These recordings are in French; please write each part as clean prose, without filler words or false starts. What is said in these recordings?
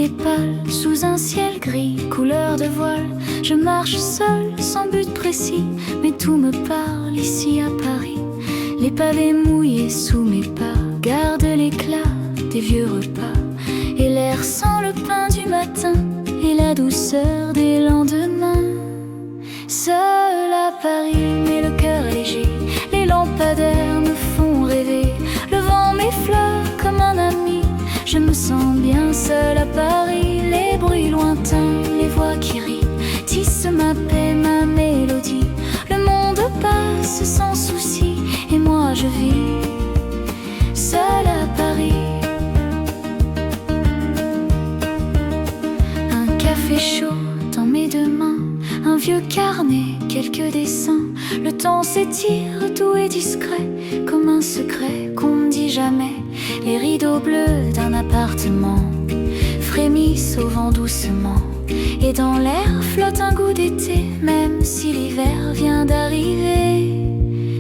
est pâle sous un ciel gris, couleur de voile. Je marche seule, sans but précis, mais tout me parle ici à Paris. Les pavés mouillés sous mes pas gardent l'éclat des vieux repas, et l'air sent le pain du matin et la douceur des lendemains. Seul à Paris, mais le cœur léger, les lampadaires me font rêver. Le vent m'effleure comme un ami, je me sens bien seule à Paris. Les bruits lointains, les voix qui rient, tissent ma paix, ma mélodie. Le monde passe sans souci, et moi je vis seule à Paris. Un café chaud dans mes deux mains, un vieux carnet, quelques dessins. Le temps s'étire, tout est discret, comme un secret qu'on ne dit jamais. Les rideaux bleus d'un appartement frémissent au vent doucement, et dans l'air flotte un goût d'été, même si l'hiver vient d'arriver.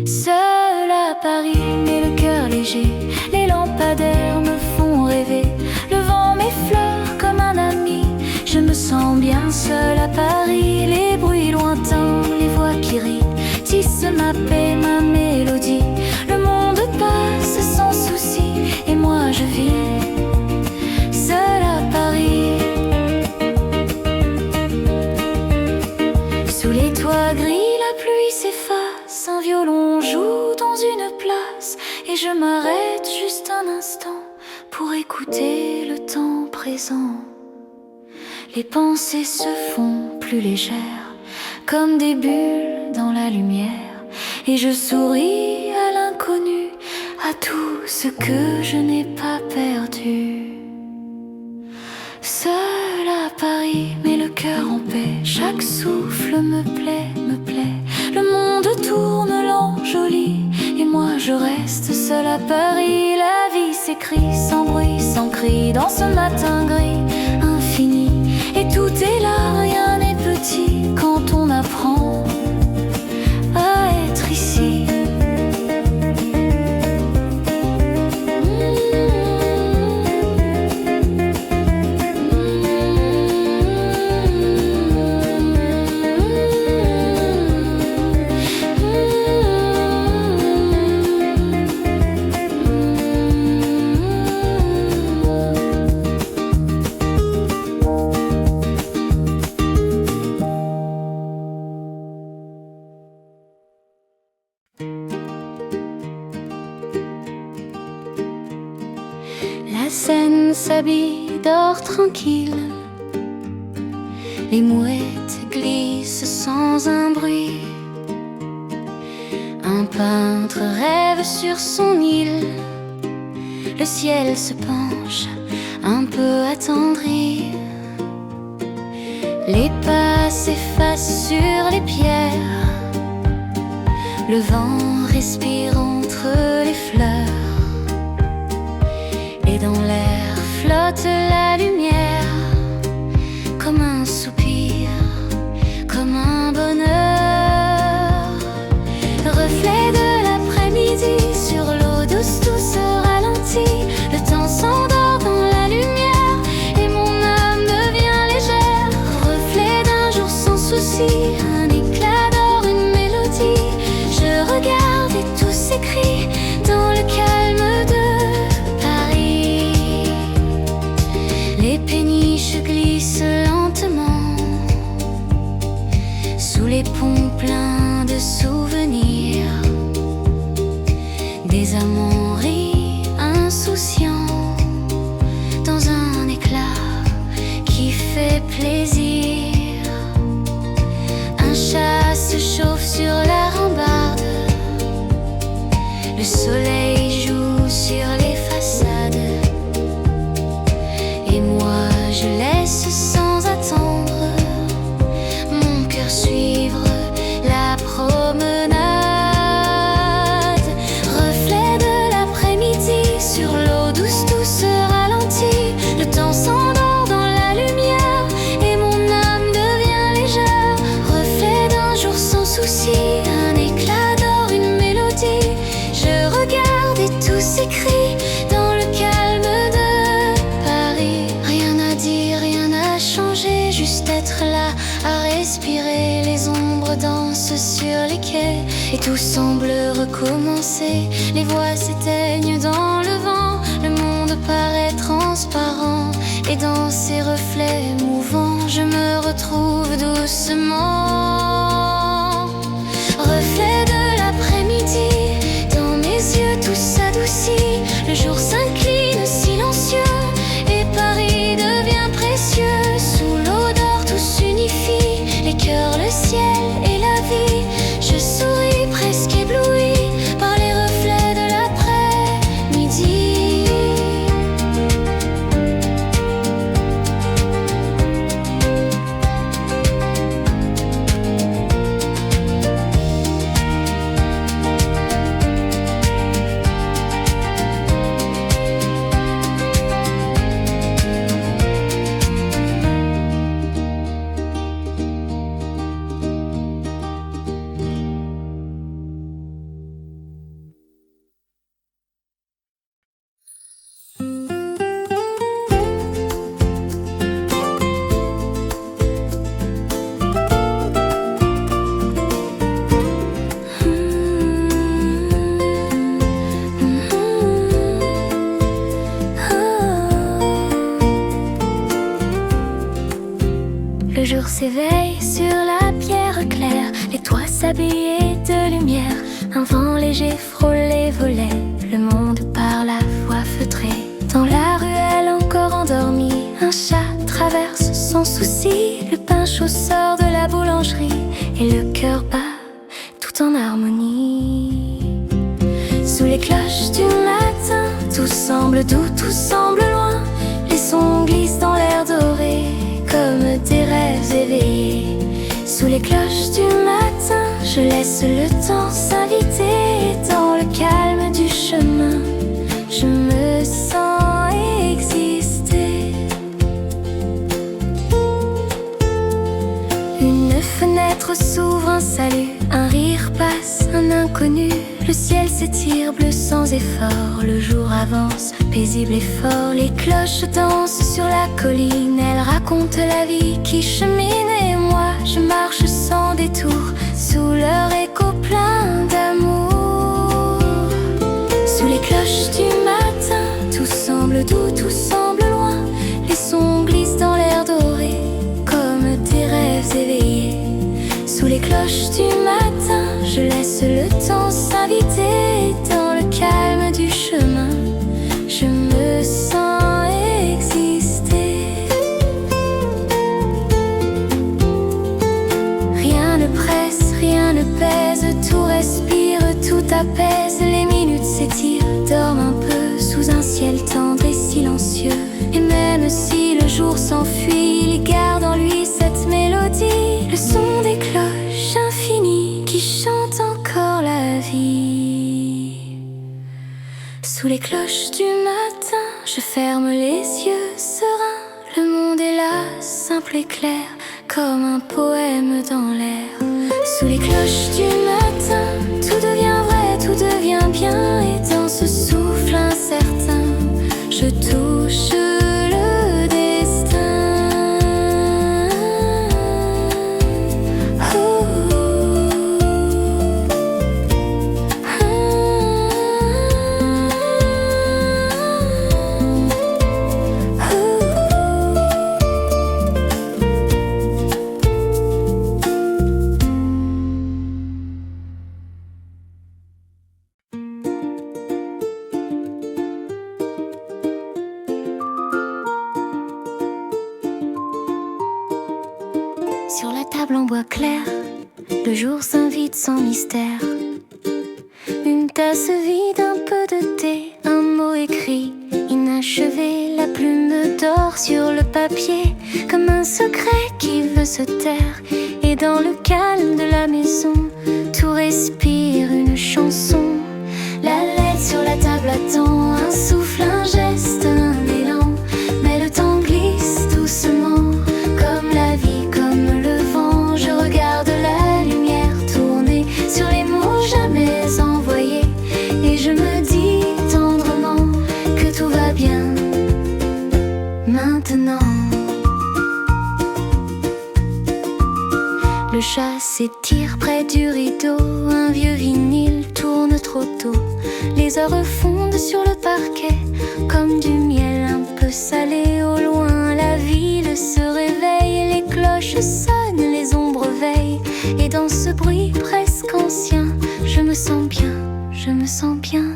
Seule à Paris, mais le cœur léger, les lampadaires me font rêver. Le vent m'effleure comme un ami, je me sens bien seule à Paris. Les bruits lointains, les voix qui rient, tissent ma paix, ma mélodie. Le monde passe sans souci, et moi je vis seule à Paris. Sous les toits gris, la pluie s'efface, un violon joue dans une place, et je m'arrête juste un instant pour écouter le temps présent. Les pensées se font plus légères, comme des bulles dans la lumière, et je souris à l'inconnu, à tout ce que je n'ai pas perdu. Seule à Paris, mais le cœur en paix, chaque souffle me plaît, me plaît. Le monde tourne lent, joli, et moi je reste seule à Paris. La vie s'écrit sans bruit, sans cri, dans ce matin gris infini. Et tout est là, rien n'est petit quand on apprend à être ici. La Seine s'habille d'or tranquille, les mouettes glissent sans un bruit. Un peintre rêve sur son île, le ciel se penche un peu attendri. Les pas s'effacent sur les pierres, le vent respire entre les fleurs, et dans l'air flotte la lumière, comme un soupir, comme un bonheur. Reflet de l'après-midi sur l'eau douce, tout se ralentit. Le temps s'endort dans la lumière, et mon âme devient légère. Reflet d'un jour sans souci, un éclat d'or, une mélodie. Je regarde et tout s'écrit dans le calme de Paris. Les péniches glissent lentement sous les ponts pleins de souvenirs, des amants rient insouciants dans un éclat qui fait plaisir. Un chat se chauffe sur la rambarde, le soleil joue sur les façades, et moi je laisse sans attendre mon cœur suivre la promenade. Reflet de l'après-midi sur l'eau douce, tout se ralentit. Le temps s'endort dans la lumière, et mon âme devient légère. Reflet d'un jour sans souci, un éclat d'or, une mélodie. Je regarde et tout s'écrit dans le calme de Paris. Rien à dire, à respirer. Les ombres dansent sur les quais et tout semble recommencer. Les voix s'éteignent dans le vent, le monde paraît transparent. Et dans ces reflets mouvants, je me retrouve doucement. Reflet de l'après-midi, dans mes yeux tout s'adoucit. Le jour s'incline silencieux et Paris devient précieux. Sous l'eau d'or tout s'unifie, les cœurs, le ciel et la vie. Je souris presque ébloui par les reflets de l'après-midi. Le jour s'éveille sur la pierre claire, les toits s'habillent de lumière. Un vent léger frôle les volets, le monde par la voie feutrée. Dans la ruelle encore endormie, un chat traverse sans souci. Le pain chaud sort de la boulangerie et le cœur bat tout en harmonie. Sous les cloches du matin, tout semble doux, tout semble loin. Les sons glissent dans l'air doré comme des rêves éveillés. Sous les cloches du matin, je laisse le temps s'inviter. Dans le calme du chemin, je me sens exister. Une fenêtre s'ouvre, un salut, un rire passe, un inconnu. Le ciel s'étire bleu sans effort, le jour avance, paisible et fort. Les cloches dansent sur la colline, elles racontent la vie qui chemine. Et moi, je marche sans détour, sous leur écho plein d'amour. Sous les cloches du matin, tout semble doux, tout semble loin. Les sons glissent dans l'air doré, comme des rêves éveillés. Sous les cloches du matin, je laisse le temps s'inviter. Dans le calme du chemin, je me sens exister. Rien ne presse, rien ne pèse, tout respire, tout apaise. Les minutes s'étirent, dorment un peu sous un ciel tendre et silencieux. Et même si le jour s'enfuit, il garde en lui cette mélodie, le son des cloches infinies qui chantent encore la vie. Sous les cloches du matin, je ferme les yeux sereins. Le monde est là, simple et clair, comme un poème dans l'air. Sous les cloches du matin, tout devient vrai, tout devient bien. Et dans ce souffle incertain, je touche le destin. Oh. Sur la table en bois clair, le jour s'invite sans mystère. Une tasse vide, un peu de thé, un mot écrit, inachevé. La plume dort sur le papier, comme un secret qui veut se taire. Et dans le calme de la maison, tout respire une chanson. La lettre sur la table attend, un souffle, un geste, un élan. Mais le temps glisse doucement, comme la vie, comme le vent. Je regarde la lumière tourner sur les mots jamais envoyés. Et je me dis tendrement que tout va bien maintenant. Le chat s'étire près du rideau, un vieux vinyle tourne trop tôt. Les heures fondent sur le parquet comme du miel un peu salé. Au loin la ville se réveille, les cloches sonnent, les ombres veillent. Et dans ce bruit presque ancien, je me sens bien, je me sens bien.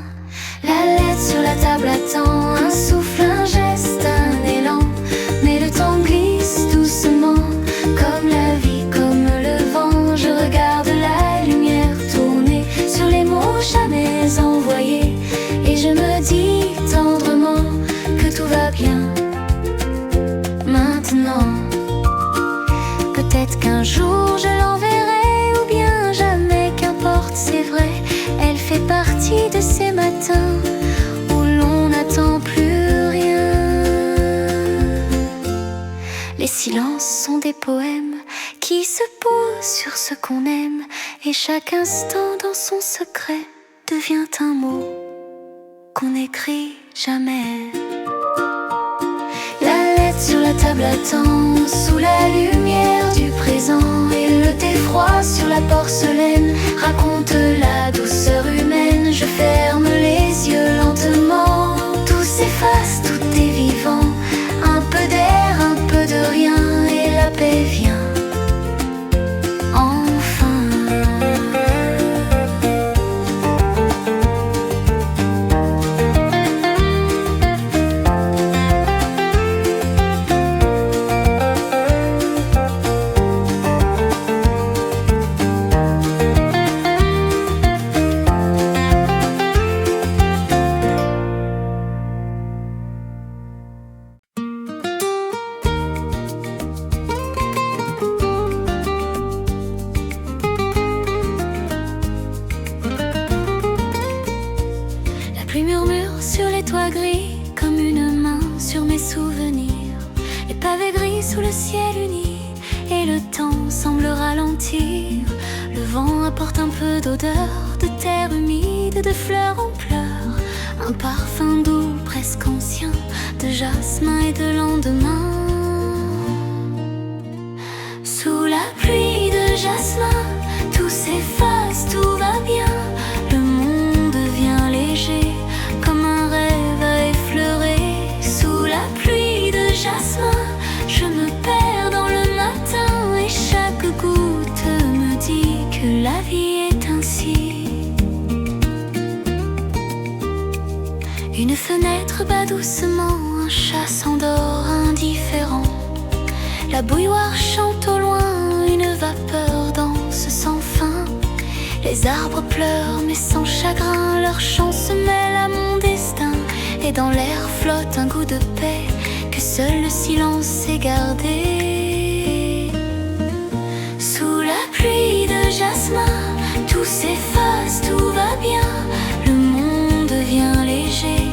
La lettre sur la table attend, un souffle, un geste, un élan. Mais le temps glisse doucement, comme la vie, comme le vent. Je regarde la lumière tourner sur les mots jamais envoyés. Et je me dis tendrement que tout va bien maintenant. Peut-être qu'un jour je l'enverrai, ou bien jamais, qu'importe, c'est vrai. Elle fait partie de ces matins où l'on n'attend plus rien. Les silences sont des poèmes qui se posent sur ce qu'on aime, et chaque instant dans son secret devient un mot qu'on n'écrit jamais. La lettre sur la table attend, sous la lumière du présent, et le défroid sur la porcelaine raconte la douceur humaine. Je ferme les yeux lentement, tout s'efface, tout est vivant. Un peu d'air, un peu de rien, et la paix vient enfin. La pluie murmure sur les toits gris comme une main sur mes souvenirs. Les pavés gris sous le ciel uni, et le temps semble ralentir. Le vent apporte un peu d'odeur, de terre humide, de fleurs en pleurs. Un parfum doux presque ancien, de jasmin et de lendemain. Sous la pluie de jasmin, tout s'efface, tout va bien. Le monde devient léger, comme un rêve à effleurer. Sous la pluie de jasmin, je me perds dans le matin, et chaque goutte me dit que la vie est ainsi. Une fenêtre bat doucement, un chat s'endort indifférent. La bouilloire chante au loin, une vapeur danse sans fin. Les arbres pleurent mais sans chagrin, leur chant se mêle à mon destin. Et dans l'air flotte un goût de paix que seul le silence sait garder. Sous la pluie de jasmin, tout s'efface, tout va bien. Le monde devient léger,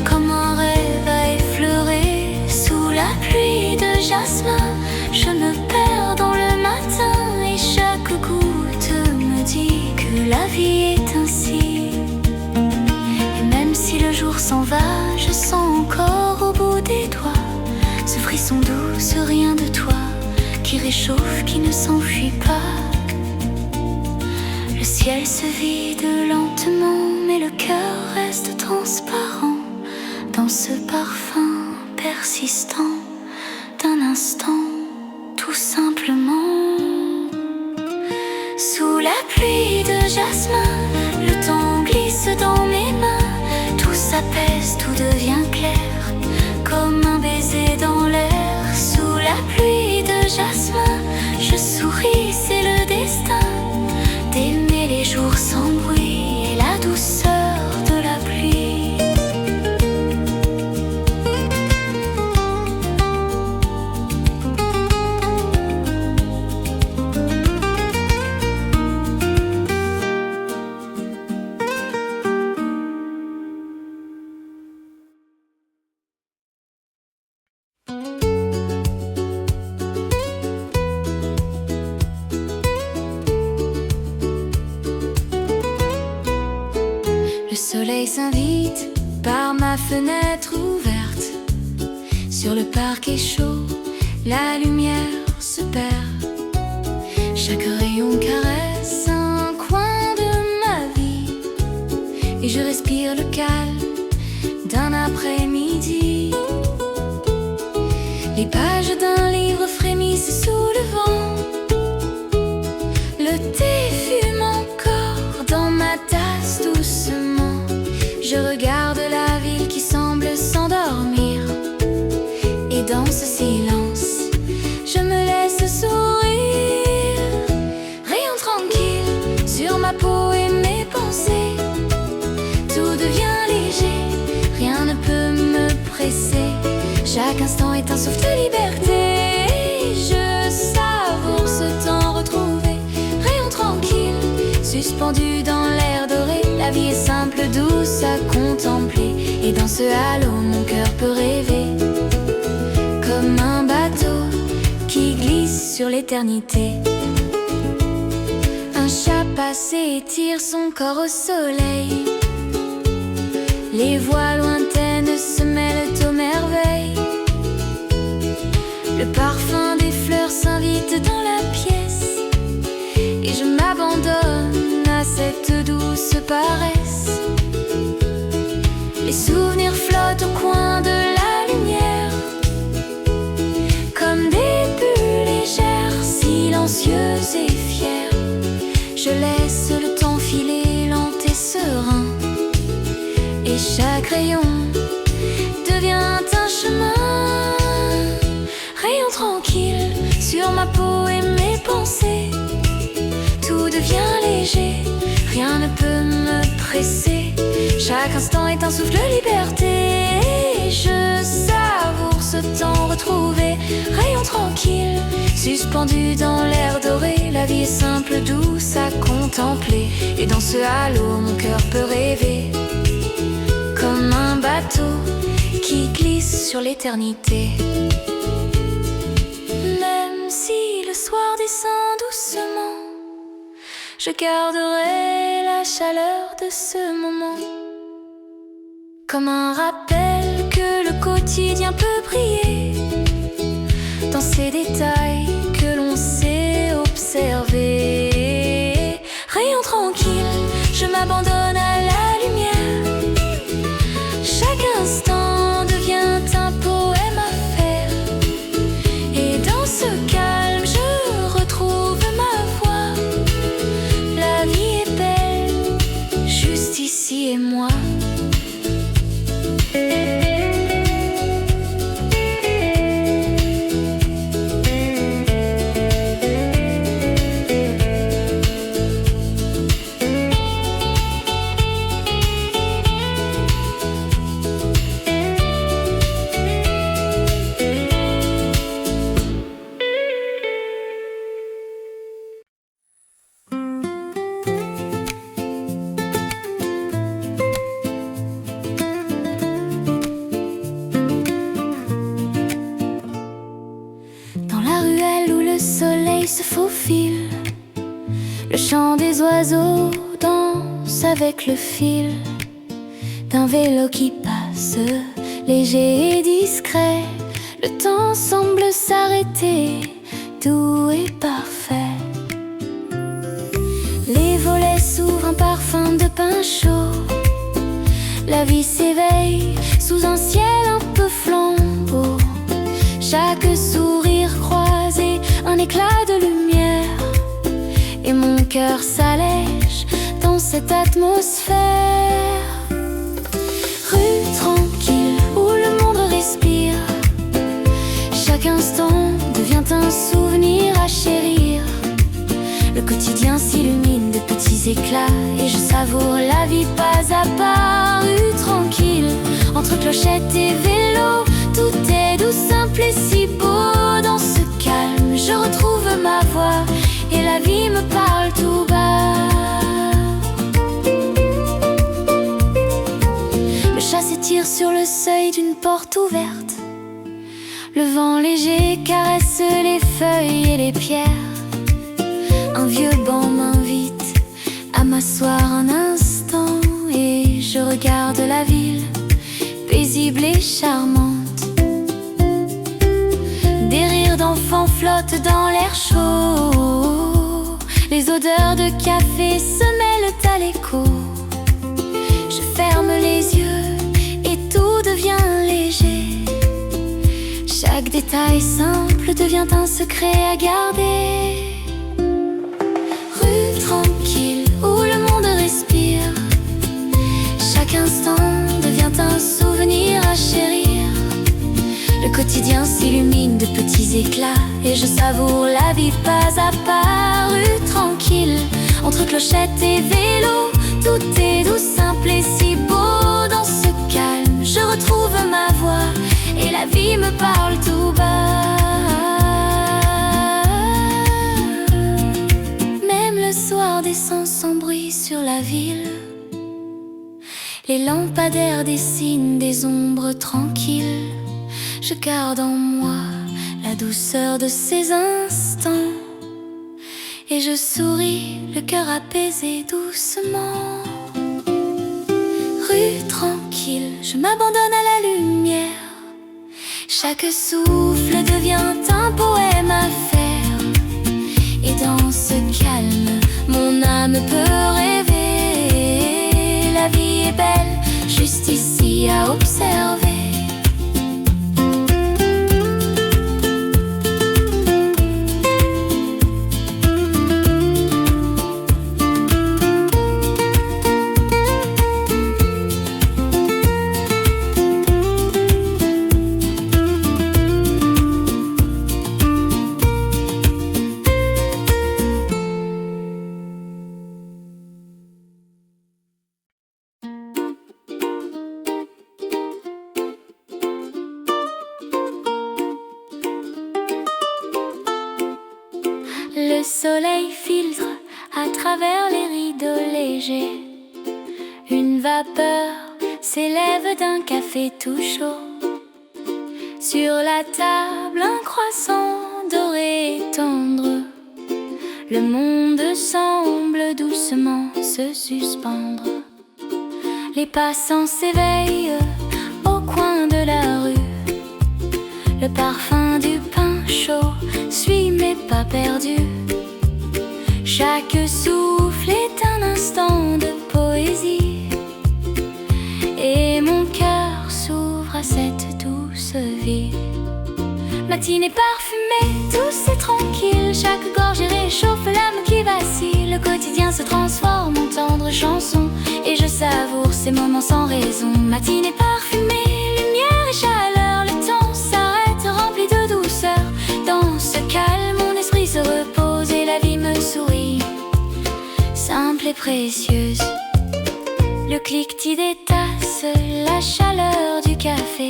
comme un rêve à effleurer. Sous la pluie de jasmin, je me perds dans le matin, et chaque goutte me dit que la vie est ainsi. Et même si le jour s'en va, je sens encore au bout des doigts ce frisson doux, ce rien de toi qui réchauffe, qui ne s'enfuit pas. Le ciel se vide lentement, mais le cœur reste transparent dans ce parfum persistant d'un instant, tout simplement. Sous la pluie de jasmin, le temps glisse dans mes mains. Tout s'apaise, tout devient clair, comme un baiser dans l'air. Sous la pluie de jasmin, je souris, c'est le destin d'aimer les jours sans bruit et la douceur de la pluie. Le soleil s'invite par ma fenêtre ouverte. Sur le parquet chaud, la lumière se perd. Chaque rayon caresse un coin de ma vie, et je respire le calme d'un après-midi. Les pages d'un livre frémissent sous le vent. Le thé fume encore dans ma tasse doucement. Je regarde la ville qui semble s'endormir, et dans ce silence, je me laisse sourire. Rayon tranquille sur ma peau et mes pensées. Tout devient léger, rien ne peut me presser. Chaque instant est un souffle de liberté. Je savoure ce temps retrouvé. Rayon tranquille, suspendu dans l'air doré. La vie est simple, douce à contempler, et dans ce halo, mon cœur peut rêver. Comme un bateau qui glisse sur l'éternité. Un chat passé étire son corps au soleil. Les voix lointaines se mêlent aux merveilles. Le parfum des fleurs s'invite dans la pièce, et je m'abandonne à cette douce paresse. Les souvenirs flottent au coin de la lumière, comme des bulles légères, silencieuses et fières. Je laisse le temps filer lent et serein, et chaque rayon devient un chemin. Rayon tranquille sur ma peau et mes pensées. Tout devient léger, rien ne peut me presser. Chaque instant est un souffle de liberté. Je savoure ce temps retrouvé. Rayon tranquille, suspendu dans l'air doré. La vie est simple, douce à contempler, et dans ce halo, mon cœur peut rêver. Comme un bateau qui glisse sur l'éternité. Même si le soir descend doucement, je garderai la chaleur de ce moment. Comme un rappel que le quotidien peut briller dans ces détails que l'on sait observer. Rayon tranquille, je m'abandonne à la lumière. Chaque instant devient un poème à faire, et dans ce calme je retrouve ma voix. La vie est belle, juste ici et moi. Se faufile, le chant des oiseaux danse avec le fil d'un vélo qui passe, léger et discret. Le temps semble s'arrêter, doux et parfait. Les volets s'ouvrent, un parfum de pain chaud. La vie s'éveille sous un ciel un peu flambeau. Chaque sourire croisé, un éclat de lumière, et mon cœur s'allège dans cette atmosphère. Rue tranquille où le monde respire, chaque instant devient un souvenir à chérir. Le quotidien s'illumine de petits éclats, et je savoure la vie pas à pas. Rue tranquille, entre clochettes et vélos, tout est doux, simple et si beau. Dans ce calme, je retrouve ma voix, et la vie me parle tout bas. Le chat s'étire sur le seuil d'une porte ouverte. Le vent léger caresse les feuilles et les pierres. Un vieux banc m'invite à m'asseoir un instant, et je regarde la ville, paisible et charmante. Des rires d'enfants flottent dans l'air chaud. Les odeurs de café se mêlent à l'écho. Je ferme les yeux et tout devient léger. Chaque détail simple devient un secret à garder. Rue tranquille où le monde respire. Chaque instant devient un souvenir à chérir. Le quotidien s'illumine de petits éclats et je savoure la vie pas à pas. Rue tranquille, entre clochettes et vélos, tout est doux, simple et si beau. Dans ce calme, je retrouve ma voix et la vie me parle tout bas. Même le soir descend sans bruit sur la ville. Les lampadaires dessinent des ombres tranquilles. Je garde en moi la douceur de ces instants et je souris, le cœur apaisé doucement. Rue tranquille, je m'abandonne à la lumière. Chaque souffle devient un poème à faire. Et dans ce calme, mon âme peut rêver. La vie est belle, juste ici à observer. Le soleil filtre à travers les rideaux légers. Une vapeur s'élève d'un café tout chaud. Sur la table, un croissant doré et tendre. Le monde semble doucement se suspendre. Les passants s'éveillent au coin de la rue. Le parfum du pain chaud suit mes pas perdus. Chaque souffle est un instant de poésie et mon cœur s'ouvre à cette douce vie. Matinée parfumée, douce et tranquille. Chaque gorgée réchauffe l'âme qui vacille. Le quotidien se transforme en tendre chanson et je savoure ces moments sans raison. Matinée parfumée, lumière et chaleur. Le temps s'arrête rempli de douceur. Dans ce calme, mon esprit se repose et la vie me sourit, simple et précieuse. Le cliquetis des tasses, la chaleur du café.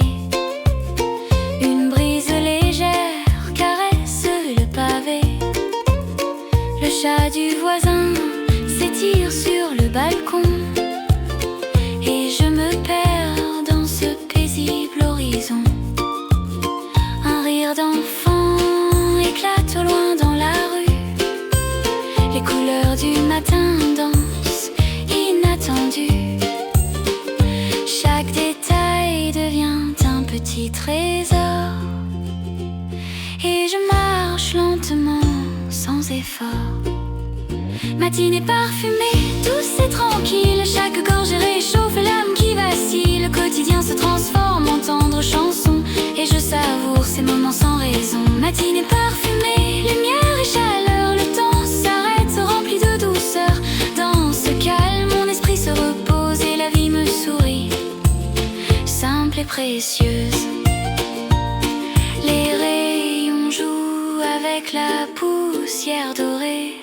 Une brise légère caresse le pavé. Le chat du voisin s'étire sur le balcon et je me perds dans ce paisible horizon. Un rire d'enfant éclate au loin dans la rue. Les couleurs du matin dansent inattendues. Chaque détail devient un petit trésor et je marche lentement sans effort. Matinée parfumée, douce et tranquille. Chaque gorgée réchauffe l'âme qui vacille. Le quotidien se transforme en tendre chanson et je savoure ces moments sans raison. Matinée parfumée, lumière et chaleur. Le temps s'arrête rempli de douceur. Dans ce calme, mon esprit se repose et la vie me sourit, simple et précieuse. Les rayons jouent avec la poussière dorée.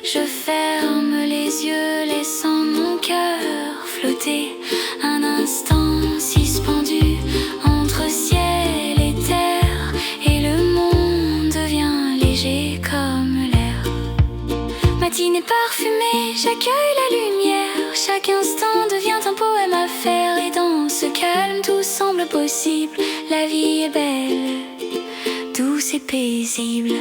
Je ferme les yeux, laissant mon cœur flotter. Un instant suspendu entre ciel et terre, et le monde devient léger comme l'air. Matinée parfumée, j'accueille la lumière. Chaque instant devient un poème à faire. Et dans ce calme, tout semble possible. La vie est belle, douce et paisible.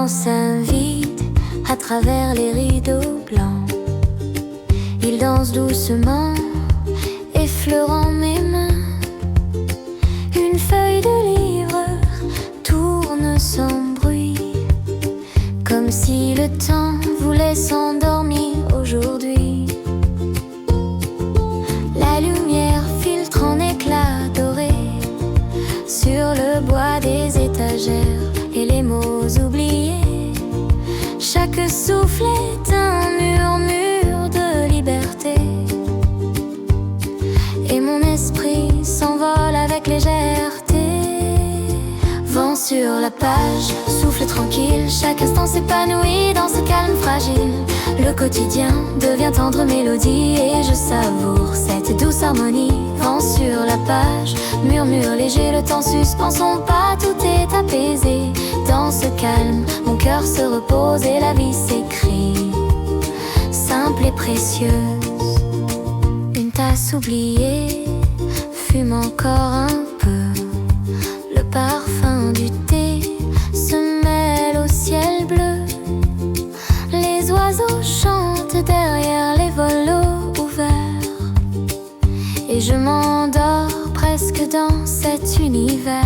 s'invite à travers les rideaux blancs. Il danse doucement, effleurant mes mains. Une feuille de livre tourne sans bruit, comme si le temps voulait s'endormir aujourd'hui. La lumière filtre en éclats dorés sur le bois des étagères et les mots oubliés. Chaque souffle est un murmure de liberté, et mon esprit s'envole avec légèreté. Vent sur la page, souffle tranquille, chaque instant s'épanouit dans ce calme fragile. Le quotidien devient tendre mélodie et je savoure cette douce harmonie. Vent sur la page, murmure léger, le temps suspend son pas, tout est apaisé. Dans ce calme, mon cœur se repose et la vie s'écrit, simple et précieuse. Une tasse oubliée fume encore un peu. Le parfum du thé se mêle au ciel bleu. Les oiseaux chantent derrière les voleaux ouverts, et je m'endors presque dans cet univers.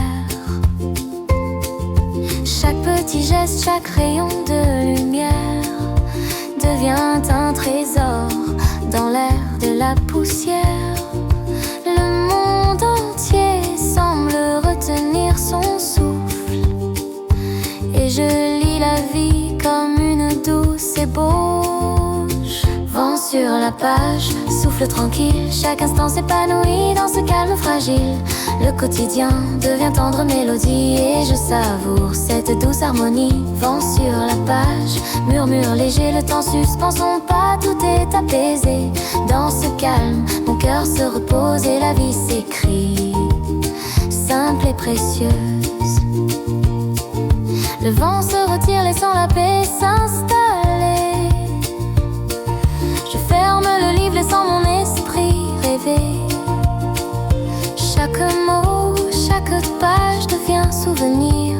Chaque petit geste, chaque rayon de lumière devient un trésor dans l'air de la poussière. Le monde entier semble retenir son souffle, et je lis la vie comme une douce ébauche. Vent sur la page, souffle tranquille, chaque instant s'épanouit dans ce calme fragile. Le quotidien devient tendre mélodie et je savoure cette douce harmonie. Vent sur la page, murmure léger, le temps suspend son pas, tout est apaisé. Dans ce calme, mon cœur se repose et la vie s'écrit, simple et précieuse. Le vent se retire laissant la paix s'installer. Je ferme le livre laissant mon esprit rêver. Chaque mot, chaque page devient souvenir,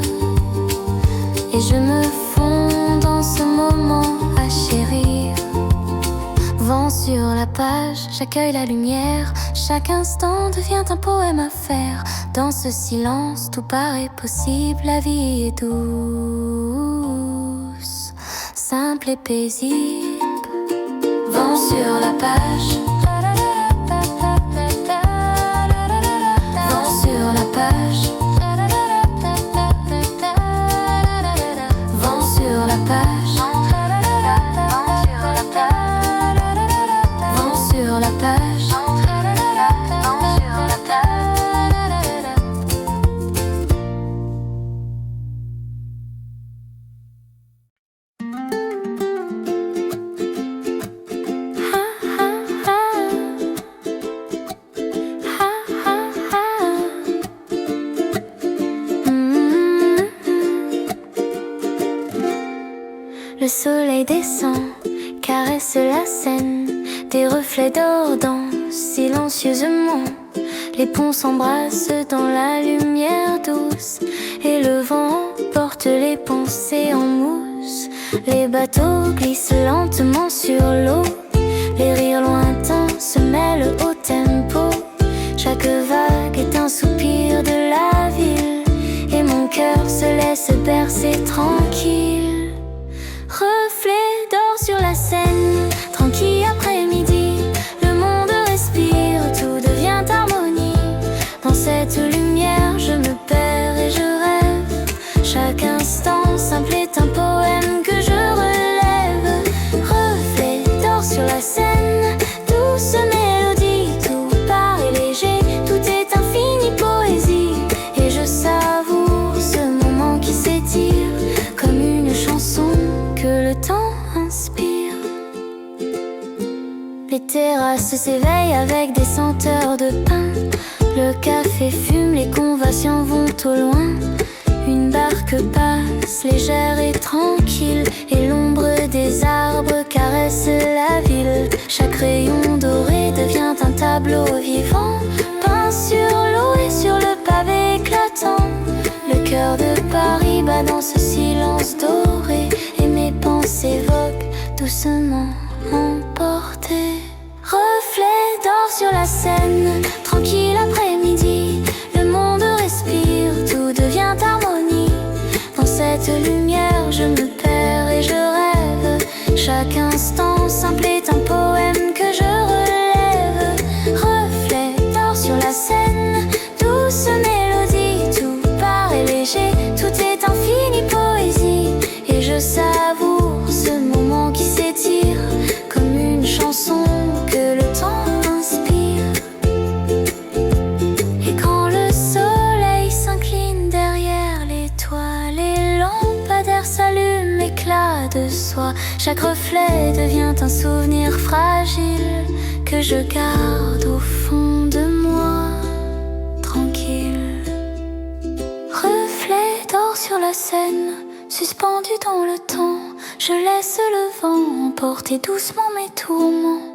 et je me fonds dans ce moment à chérir. Vent sur la page, j'accueille la lumière. Chaque instant devient un poème à faire. Dans ce silence, tout paraît possible. La vie est douce, simple et paisible. Vent sur la page, vent sur la page, vent sur la page, vent sur la page. Le soleil descend, caresse la Seine, des reflets d'or dansent silencieusement. Les ponts s'embrassent dans la lumière douce, et le vent porte les pensées en mousse. Les bateaux glissent lentement sur l'eau, les rires lointains se mêlent au tempo. Chaque vague est un soupir de la ville, et mon cœur se laisse bercer tranquille. Reflet d'or sur la Seine, tranquille après-midi, le monde respire, tout devient harmonie. Dans cette lumière, je me perds et je rêve. Chaque instant simple est un poème que je relève. Reflet d'or sur la Seine, douce mélodie, tout paraît léger, tout est infinie poésie. Et je savoure ce moment qui s'étire comme une chanson que le temps inspire. Les terrasses s'éveillent avec des senteurs de pin. Le café fume, les convoitiers vont au loin. Une barque passe, légère et tranquille, et l'ombre des arbres caresse la ville. Chaque rayon doré devient un tableau vivant, peint sur l'eau et sur le pavé éclatant. Le cœur de Paris bat dans ce silence doré. cette lumière, je me perds et je rêve. Chaque instant simple est un poème que je relève. Reflet d'or sur la scène, douce mélodie, tout paraît léger, tout est infinie poésie. Et je savoure ce moment qui s'étire comme une chanson que le temps inspire. Et quand le soleil s'incline derrière les toits, les lampadaires s'allument, éclat de soie. Chaque reflet devient un souvenir fragile que je garde au fond de moi, tranquille. Reflet d'or sur la scène, suspendu dans le temps, je laisse le vent emporter doucement mes tourments.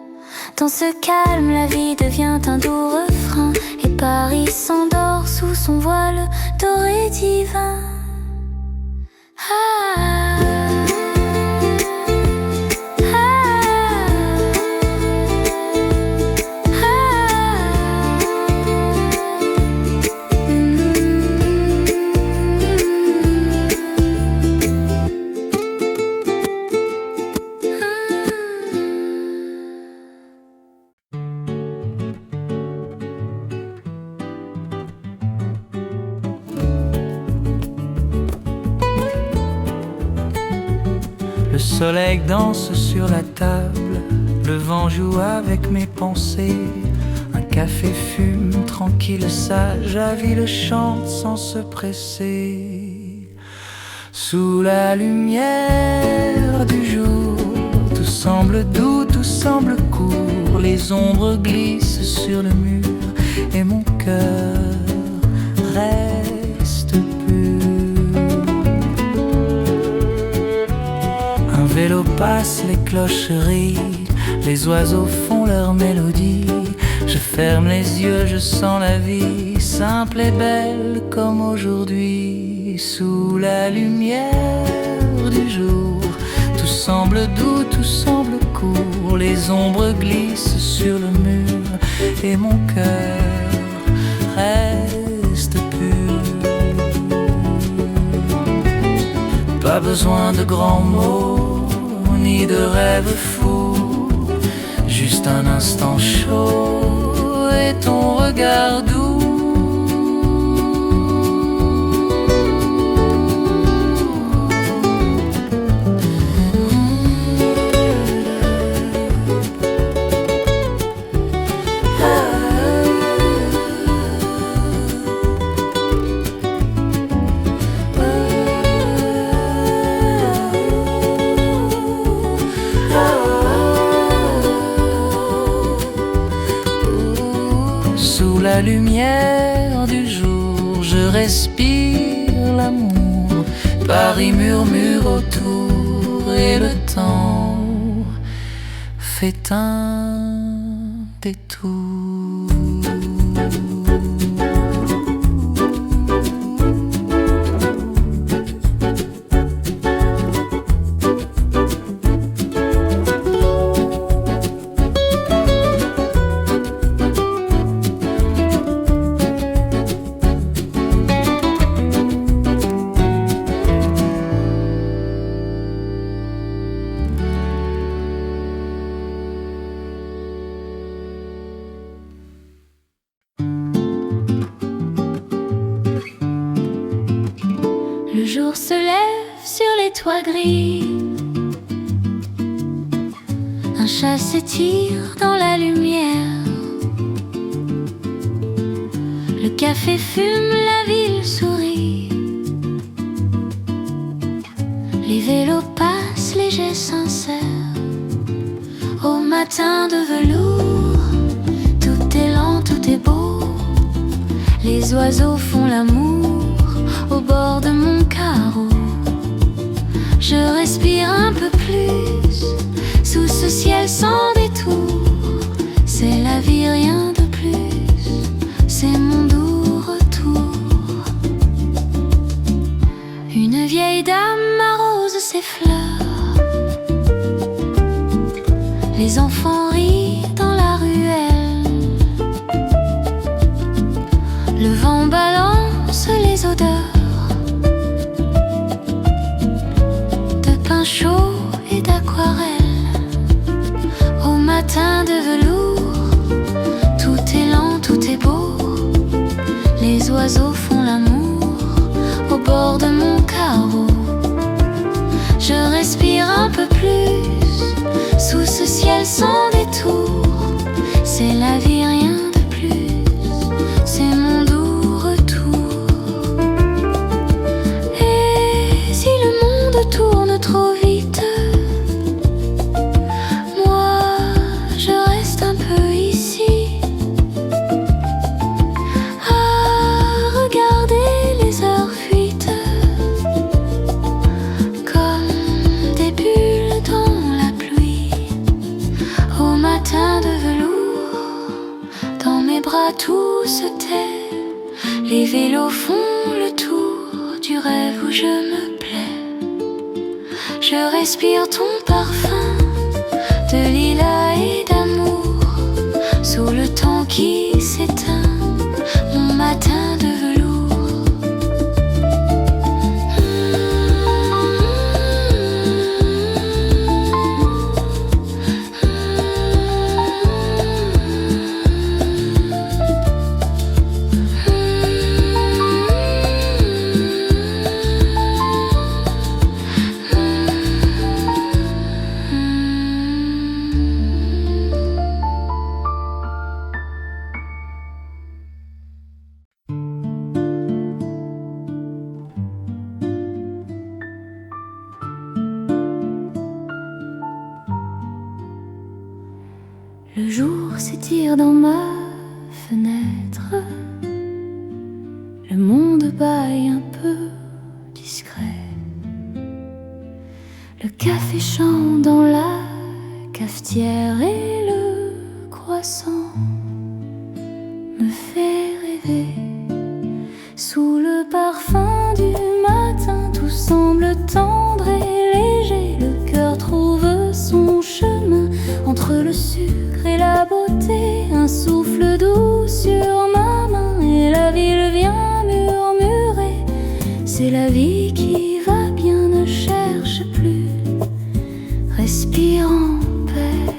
Dans ce calme, la vie devient un doux refrain, et Paris s'endort sous son voile doré divin. Le soleil danse sur la table, le vent joue avec mes pensées. Un café fume, tranquille, sage, la ville chante sans se presser. Sous la lumière du jour, tout semble doux, tout semble court. Les ombres glissent sur le mur et mon cœur reste pur. Un vélo passe les clocheries, les oiseaux font leur mélodie. Je ferme les yeux, je sens la vie, simple et belle comme aujourd'hui. Sous la lumière du jour, tout semble doux, tout semble court. Les ombres glissent sur le mur et mon cœur reste pur. Pas besoin de grands mots, ni de rêves fous, juste un instant chaud et ton regard doux. Sous la lumière du jour, je respire l'amour. Paris murmure autour et le temps fait un détour. Le jour se lève sur les toits gris, un chat s'étire dans la lumière. Le café fume, la ville sourit. Les vélos passent, légers, sincères. Au matin de velours, tout est lent, tout est beau. Les oiseaux font l'amour au bord de mon carreau. Je respire un peu plus sous ce ciel sans détour. C'est la vie, rien de plus, c'est mon doux retour. Une vieille dame arrose ses fleurs, les enfants rient dans la ruelle. Le vent balance les odeurs, matin de velours, tout est lent, tout est beau. Les oiseaux font l'amour au bord de mon carreau. Je respire un peu plus sous ce ciel sans détour. C'est la vie, rien de plus, c'est mon doux retour. Et si le monde tourne trop vite, moi je reste un peu ici, à regarder les heures fuites comme des bulles dans la pluie. Au matin de velours, dans mes bras tout se tait. Les vélos font le tour du rêve où je me plais. Je respire ton parfum de lilas et d'amour sous le temps qui s'éteint, mon matin de velours. Le jour s'étire dans ma fenêtre, le monde bâille un peu discret. Le café chante dans la cafetière et le croissant me fait rêver. Sous le parfum du matin, tout semble tendre et léger. Le cœur trouve son chemin entre le sucre et la beauté. Un souffle doux sur ma main et la ville vient murmurer. C'est la vie qui va bien, ne cherche plus, respire en paix.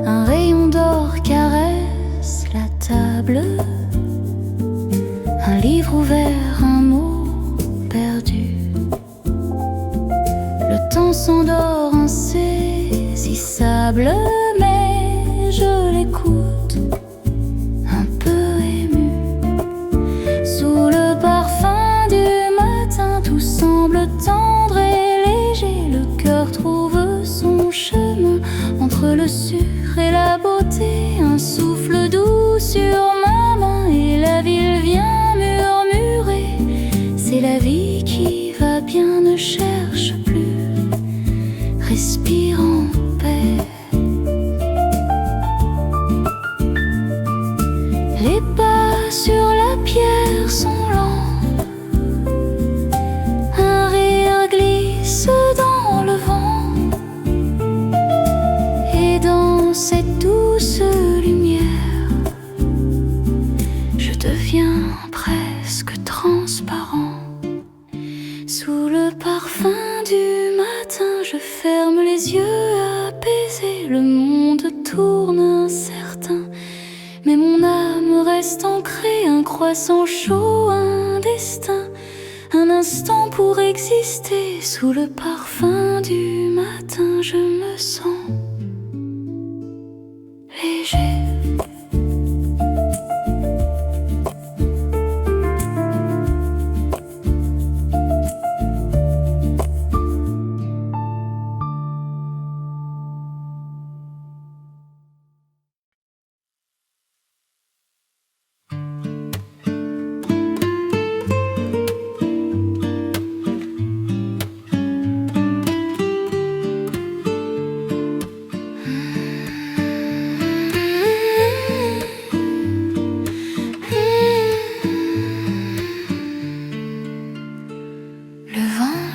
Un rayon d'or caresse la table, un livre ouvert, un mot perdu. Le temps s'endort insaisissable, mais je l'écoute un peu ému. Sous le parfum du matin, tout semble tendre et léger. Le cœur trouve son chemin entre le sucre et la beauté. Un souffle doux sur ma main et la ville vient murmurer. C'est la vie qui va bien, ne cherche plus, respire en paix. Les pas sur la pierre sont lents, un rire glisse dans le vent. Et dans cette douce lumière, je deviens presque transparent. Sous le parfum du matin, je ferme les yeux apaisés. Le monde tourne incertain, mais mon âme reste ancrée. Un croissant chaud, un destin, un instant pour exister. Sous le parfum du matin, je me sens léger.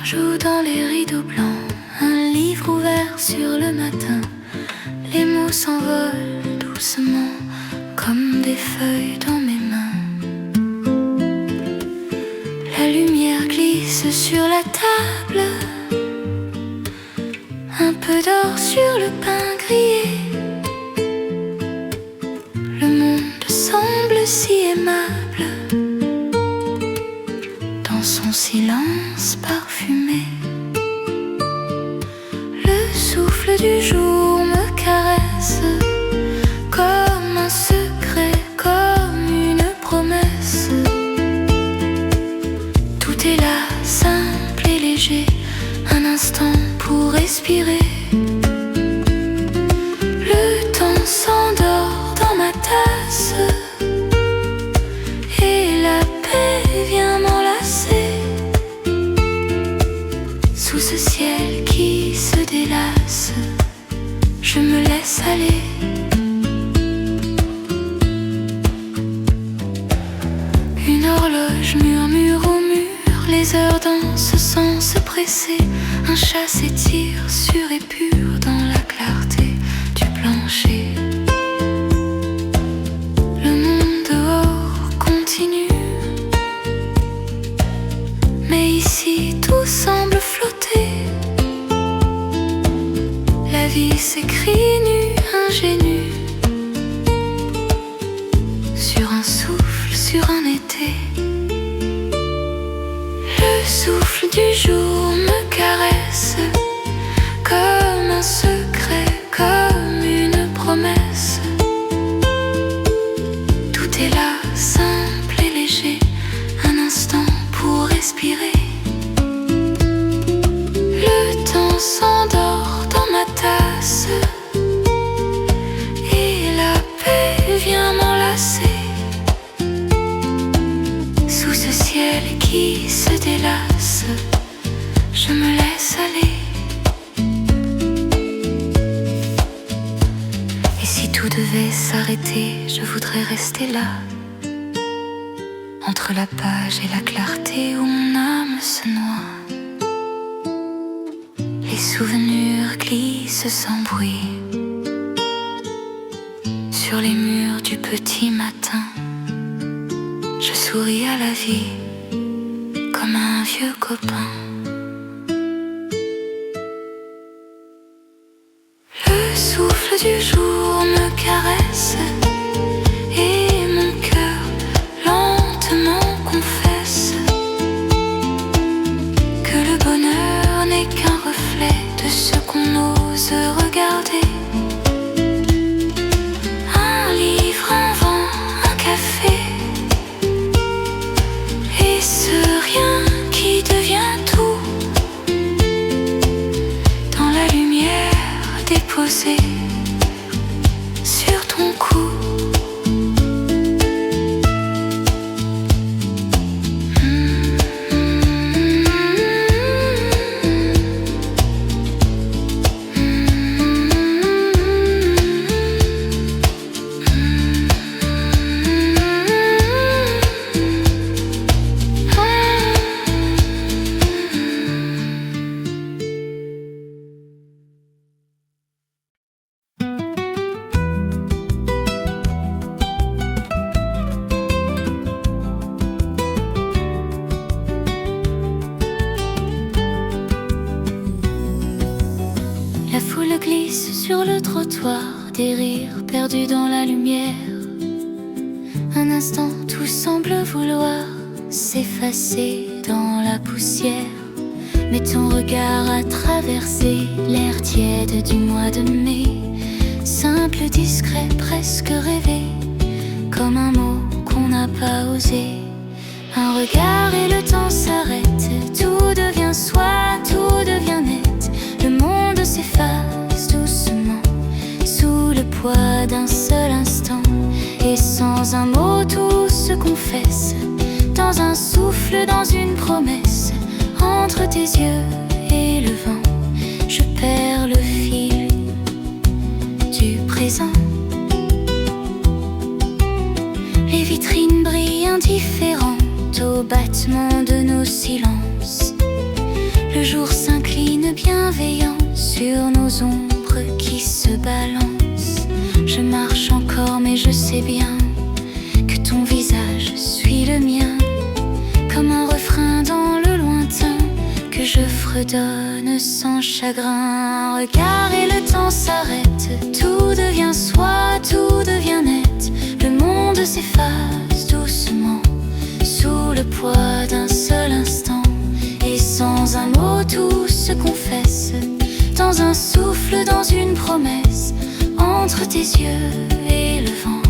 Joue dans les rideaux blancs, un livre ouvert sur le matin. Les mots s'envolent doucement comme des feuilles dans mes mains. La lumière glisse sur la table, sur le pain grillé. Le monde semble si aimable dans son silence parfumé. Le souffle du jour me caresse comme un secret, comme une promesse. Tout est là, simple et léger, un instant pour respirer. Le temps s'endort dans ma tasse et la paix vient m'enlacer. Sous ce ciel qui se délace, je me laisse aller. Une horloge murmure au mur, les heures dansent sans se presser. Un chat s'étire sûr et pur dans la clarté du plancher. Le monde dehors continue, mais ici tout semble flotter. La vie s'écrit nue, ingénue, sur un souffle, sur un été. Le souffle du jour me caresse comme un secret, comme une promesse. Tout est là, simple et léger, un instant pour respirer. Le temps s'endort dans ma tasse et la paix vient m'enlacer. Sous ce ciel qui se délace, je me laisse aller. Et si tout devait s'arrêter, je voudrais rester là, entre la page et la clarté où mon âme se noie. Les souvenirs glissent sans bruit sur les murs du petit matin. Je souris à la vie comme un vieux copain. Le souffle du jour me caresse et mon cœur lentement confesse que le bonheur n'est qu'un reflet de ce qu'on ose regarder. Un livre, un vent, un café, et ce rien qui devient tout dans la lumière déposée sur ton cou. La foule glisse sur le trottoir, des rires perdus dans la lumière. Un instant, tout semble vouloir s'effacer dans la poussière. Mais ton regard a traversé l'air tiède du mois de mai. Simple, discret, presque rêvé, comme un mot qu'on n'a pas osé. Un regard et le temps s'arrête, tout devient soi, tout devient net. Le monde s'efface doucement sous le poids d'un seul instant. Et sans un mot tout se confesse, dans un souffle, dans une promesse. Entre tes yeux et le vent, je perds le fil du présent. Les vitrines brillent indifférentes au battement de nos silences. Le jour s'incline bienveillant sur nos ombres qui se balancent. Je marche encore mais je sais bien que ton visage suit le mien, comme un refrain dans le lointain que je ferai redonne sans chagrin. Un regard et le temps s'arrête, tout devient soi, tout devient net. Le monde s'efface doucement sous le poids d'un seul instant. Et sans un mot tout se confesse, dans un souffle, dans une promesse. Entre tes yeux et le vent,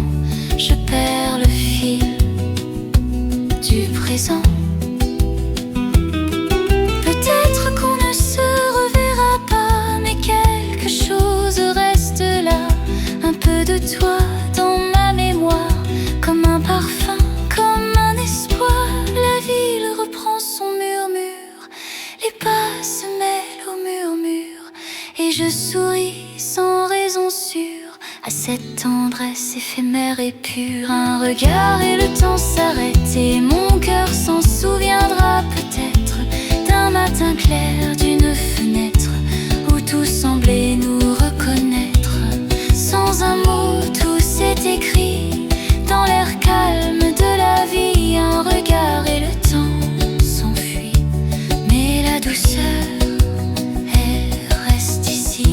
je perds le fil du présent. Peut-être qu'on ne se reverra pas, mais quelque chose reste là. Un peu de toi dans ma mémoire, comme un parfum, comme un espoir. La ville reprend son murmure, les pas se mêlent au murmure, et je souris sans raison sûre à cette tendresse éphémère et pure. Un regard et le temps s'arrête, et mon cœur s'en souviendra peut-être d'un matin clair, d'une fenêtre où tout semblait nous reconnaître. Sans un mot, tout s'est écrit dans l'air calme de la vie. Un regard et le temps s'enfuit, mais la douceur, elle reste ici.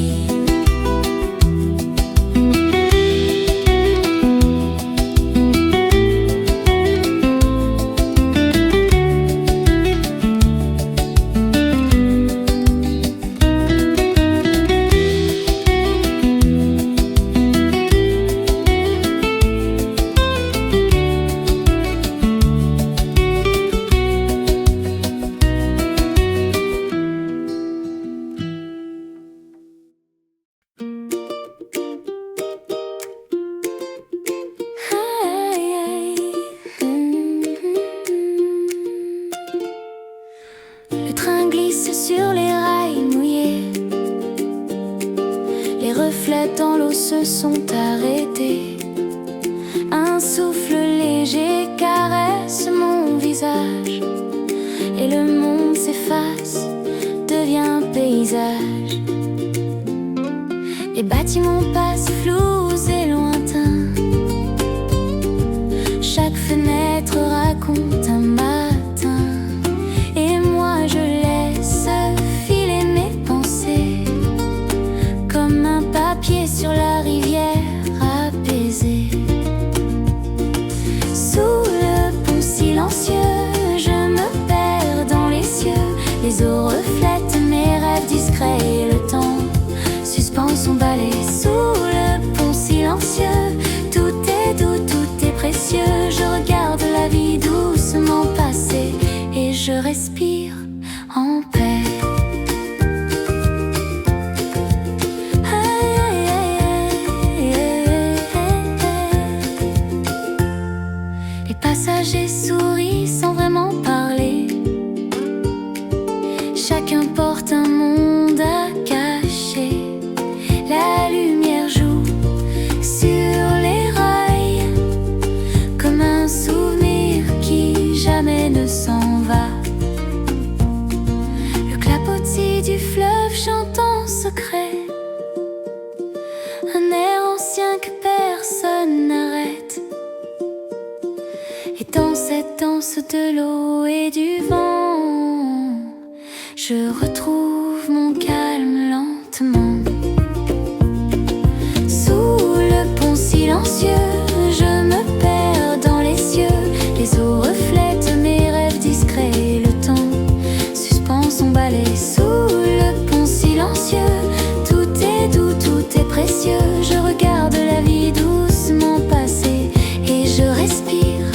Le train glisse sur les rails mouillés, les reflets dans l'eau se sont arrêtés. Un souffle léger caresse mon visage, et le monde s'efface, devient paysage. Les bâtiments passent flous et lointains, chaque fenêtre raconte un matin. Et moi je laisse filer mes pensées, comme un papier sur la rivière apaisée. Sous le pont silencieux, je me perds dans les cieux. Les eaux reflètent mes rêves discrets, et le temps suspend son balai. Sous le pont silencieux, tout est doux, tout est précieux. Je regarde la vie doucement passer, et je respire en paix. Les passagers sourient sans vraiment parler, chacun porte un monde à cacher. La lumière joue sur les rails, comme un souvenir qui jamais ne s'en va. Le clapotis du fleuve chante en secret, un air ancien que personne n'arrête. Et dans cette danse de l'eau et du vent, je retrouve mon calme lentement. Sous le pont silencieux, je me perds dans les cieux. Les eaux reflètent mes rêves discrets, et le temps suspend son balai. Sous le pont silencieux, tout est doux, tout est précieux. Je regarde la vie doucement passer, et je respire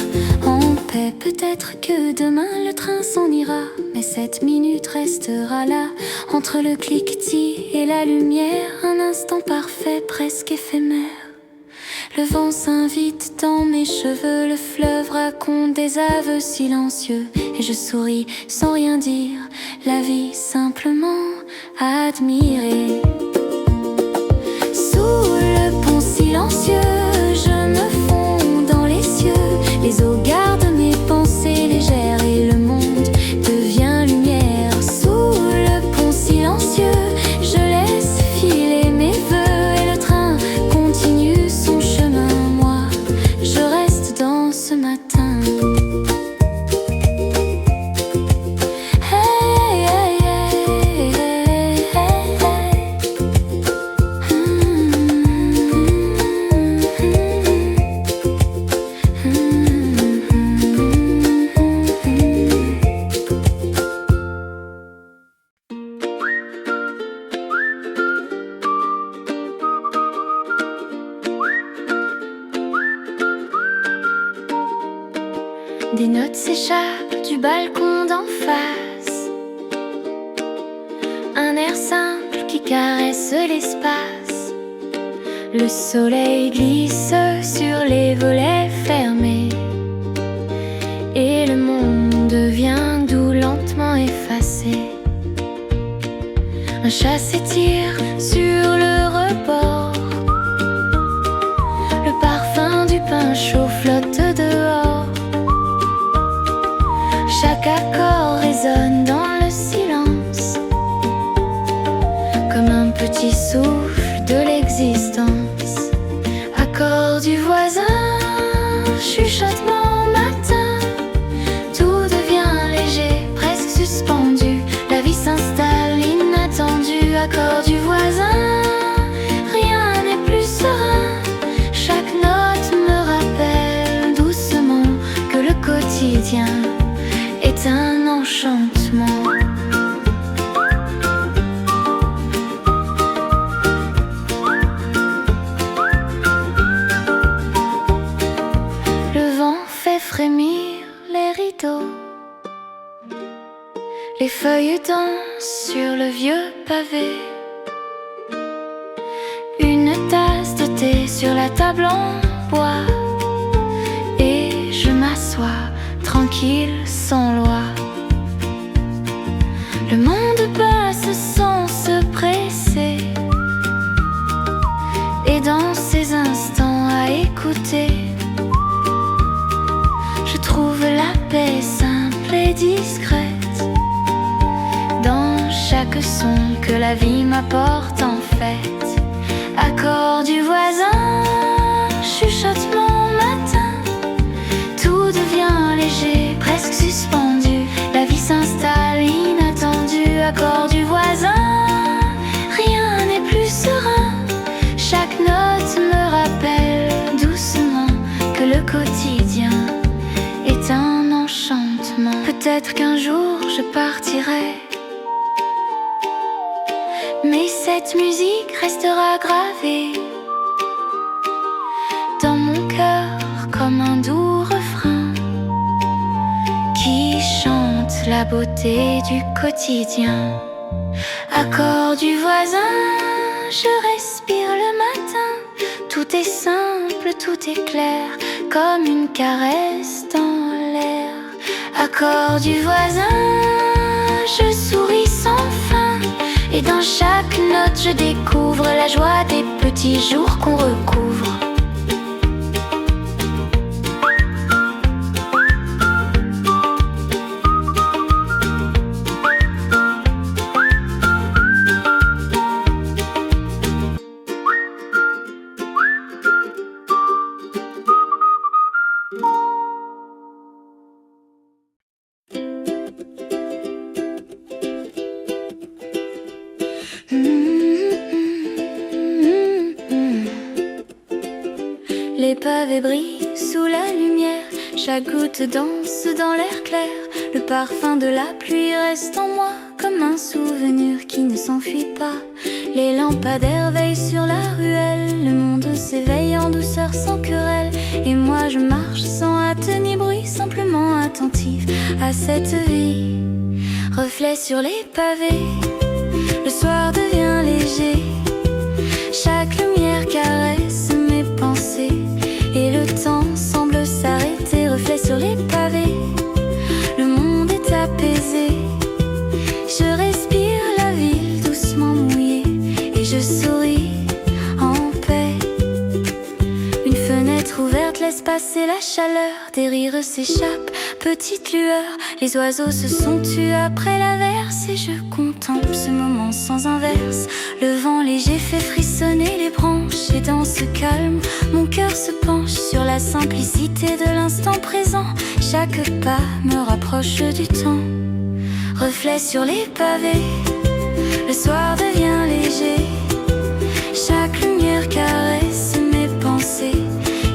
en paix. Peut-être que demain le train s'en ira, mais cette minute restera là, entre le cliquetis et la lumière. Un instant parfait, presque éphémère. Le vent s'invite dans mes cheveux, le fleuve raconte des aveux silencieux, et je souris sans rien dire, la vie simplement admirer. Sous le pont silencieux, je me fonds dans les cieux. Les eaux gardent mes pensées légères, et le monde devient lumière. Sous le pont silencieux, je laisse filer mes vœux, et le train continue son chemin. Moi, je reste dans ce matin. Hey, hey, hey. Des notes s'échappent du balcon d'en face. Un air simple qui caresse l'espace. Le soleil glisse sur les volets fermés. Et le monde devient doux, lentement effacé. Un chat s'étire sur le rebord. Le parfum du pain chaud flotte dehors. Chaque accord résonne dans le silence, comme un petit souffle de l'existence. Accord du voisin, chuchotement matin. Tout devient léger, presque suspendu. La vie s'installe inattendue. Accord du voisin, rien n'est plus serein. Chaque note me rappelle doucement que le quotidien est un enchantement. Le vent fait frémir les rideaux. Les feuilles dansent sur le vieux pavé. Une tasse de thé sur la table en bois. Et je m'assois tranquille, sans loi. Le monde passe sans se presser. Et dans ces instants à écouter, je trouve la paix simple et discrète. Dans chaque son que la vie m'apporte en fait. Accord du voisin, chuchotement matin. Tout devient léger, presque suspendu. La vie s'installe inattendue. Accord du voisin, rien n'est plus serein. Chaque note me rappelle doucement que le quotidien est un enchantement. Peut-être qu'un jour je partirai, mais cette musique restera gravée dans mon cœur comme un doux refrain qui chante la beauté du quotidien. Accord du voisin, je respire le matin. Tout est simple, tout est clair, comme une caresse dans l'air. Accord du voisin, je souris sans fin. Et dans chaque note je découvre la joie des petits jours qu'on recouvre. Les pavés brillent sous la lumière. Chaque goutte danse dans l'air clair. Le parfum de la pluie reste en moi comme un souvenir qui ne s'enfuit pas. Les lampadaires veillent sur la ruelle. Le monde s'éveille en douceur sans querelle. Et moi je marche sans hâte ni bruit, simplement attentive à cette vie. Reflet sur les pavés, le soir devient léger. Chaque lumière caresse mes pensées. Et le temps semble s'arrêter. Reflet sur les pavés, le monde est apaisé. Je respire la ville doucement mouillée. Et je souris en paix. Une fenêtre ouverte laisse passer la chaleur. Des rires s'échappent, petites lueurs. Les oiseaux se sont tus après l'averse. Et je contemple ce moment sans inverse. Le vent léger fait frissonner les branches. Et dans ce calme, mon cœur se penche sur la simplicité de l'instant présent. Chaque pas me rapproche du temps. Reflet sur les pavés, le soir devient léger. Chaque lumière caresse mes pensées.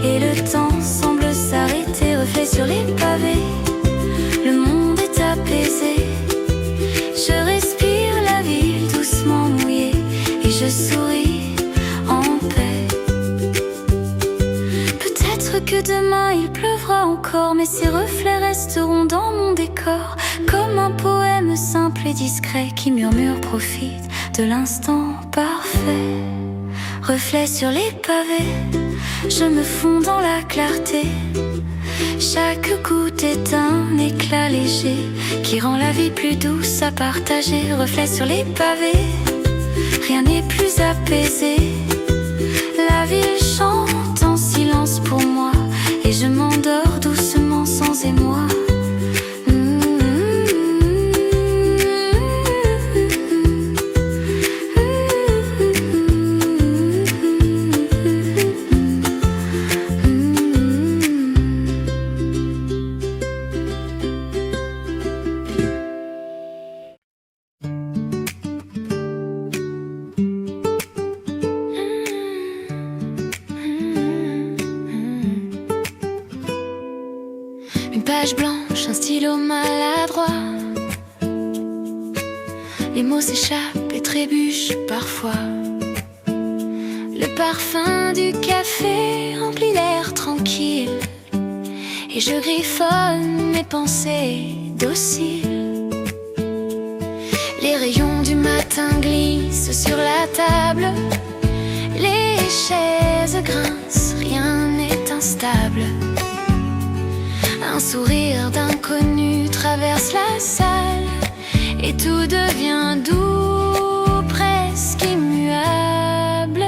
Et le temps semble s'arrêter. Reflet sur les pavés, le monde est apaisé. Je respire la ville doucement mouillée. Et je souris en paix. Peut-être que demain il pleuvra encore, mais ces reflets resteront dans mon décor, comme un poème simple et discret qui murmure profite de l'instant parfait. Reflets sur les pavés, je me fonds dans la clarté. Chaque goutte est un éclat léger qui rend la vie plus douce à partager. Reflets sur les pavés, rien n'est plus apaisé. La ville chante en silence pour moi et je m'endors doucement sans émoi. Une page blanche, un stylo maladroit. Les mots s'échappent et trébuchent parfois. Le parfum du café remplit l'air tranquille et je griffonne mes pensées dociles. Les rayons du matin glissent sur la table. Les chaises grincent, rien n'est instable. Un sourire d'inconnu traverse la salle et tout devient doux, presque immuable.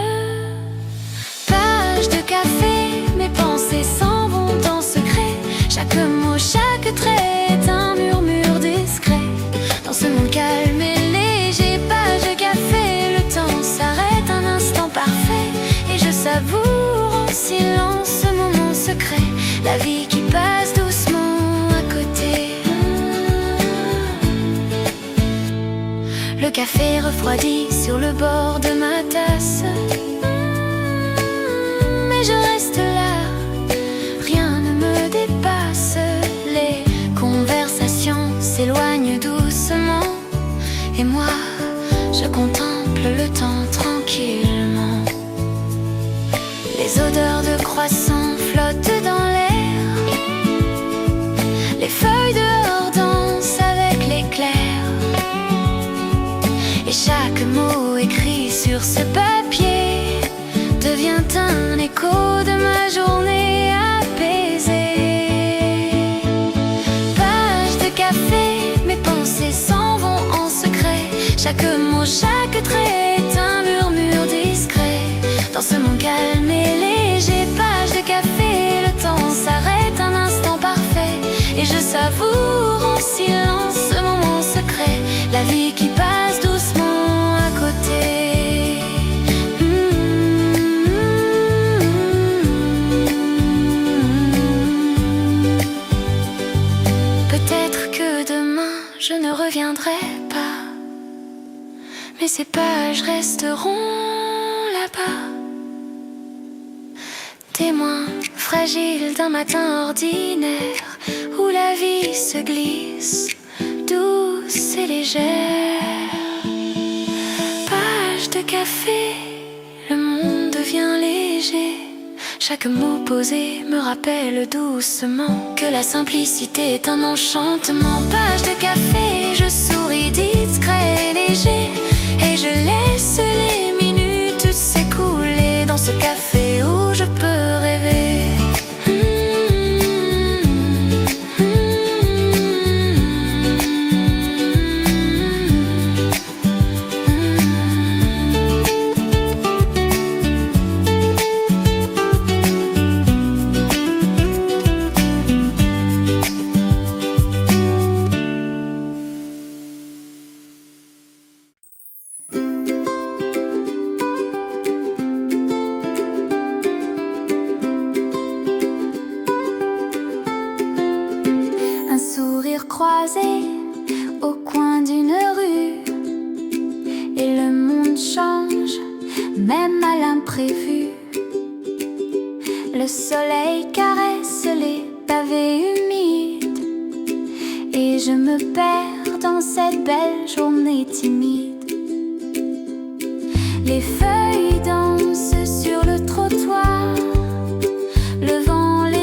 Page de café, mes pensées s'en vont en secret. Chaque mot, chaque trait est un murmure discret. Dans ce monde calme et léger, page de café, le temps s'arrête, un instant parfait. Et je savoure en silence ce moment secret, la vie qui passe doucement à côté. Le café refroidit sur le bord de ma tasse, mais je reste là, rien ne me dépasse. Les conversations s'éloignent doucement et moi, je contemple le temps tranquillement. Les odeurs de croissant flottent dans l'air. Les feuilles dehors dansent avec l'éclair. Et chaque mot écrit sur ce papier devient un écho de ma journée apaisée. Page de café, mes pensées s'en vont en secret. Chaque mot, chaque trait est un murmure discret. Dans ce monde calme et léger, page de café, le temps s'arrête, un instant parfait. Et je savoure en silence ce moment secret, la vie qui passe doucement à côté. Peut-être que demain je ne reviendrai pas, mais ces pages resteront là-bas. Témoin fragile d'un matin ordinaire où la vie se glisse, douce et légère. Page de café, le monde devient léger. Chaque mot posé me rappelle doucement que la simplicité est un enchantement. Page de café, je souris discret et léger, et je laisse les minutes s'écouler dans ce café où je peux rêver. Croisé au coin d'une rue, et le monde change, même à l'imprévu. Le soleil caresse les pavés humides, et je me perds dans cette belle journée timide. Les feuilles dansent sur le trottoir, le vent les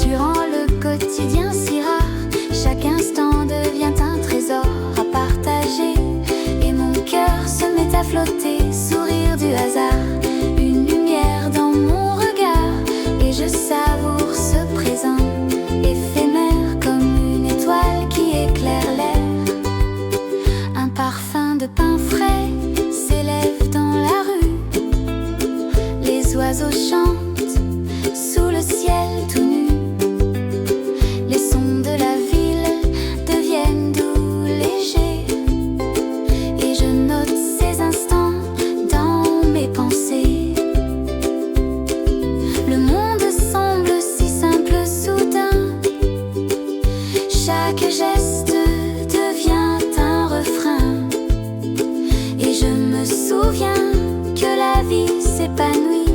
durant le quotidien si rare. Chaque instant devient un trésor à partager, et mon cœur se met à flotter, sourire du hasard, une lumière dans mon regard, et je savoure ce présent éphémère comme une étoile qui éclaire l'air. Un parfum de pain frais s'élève dans la rue, les oiseaux chantent sous le ciel tout nu, les sons de la ville deviennent doux, légers, et je note ces instants dans mes pensées. Le monde semble si simple soudain, chaque geste devient un refrain, et je me souviens que la vie s'épanouit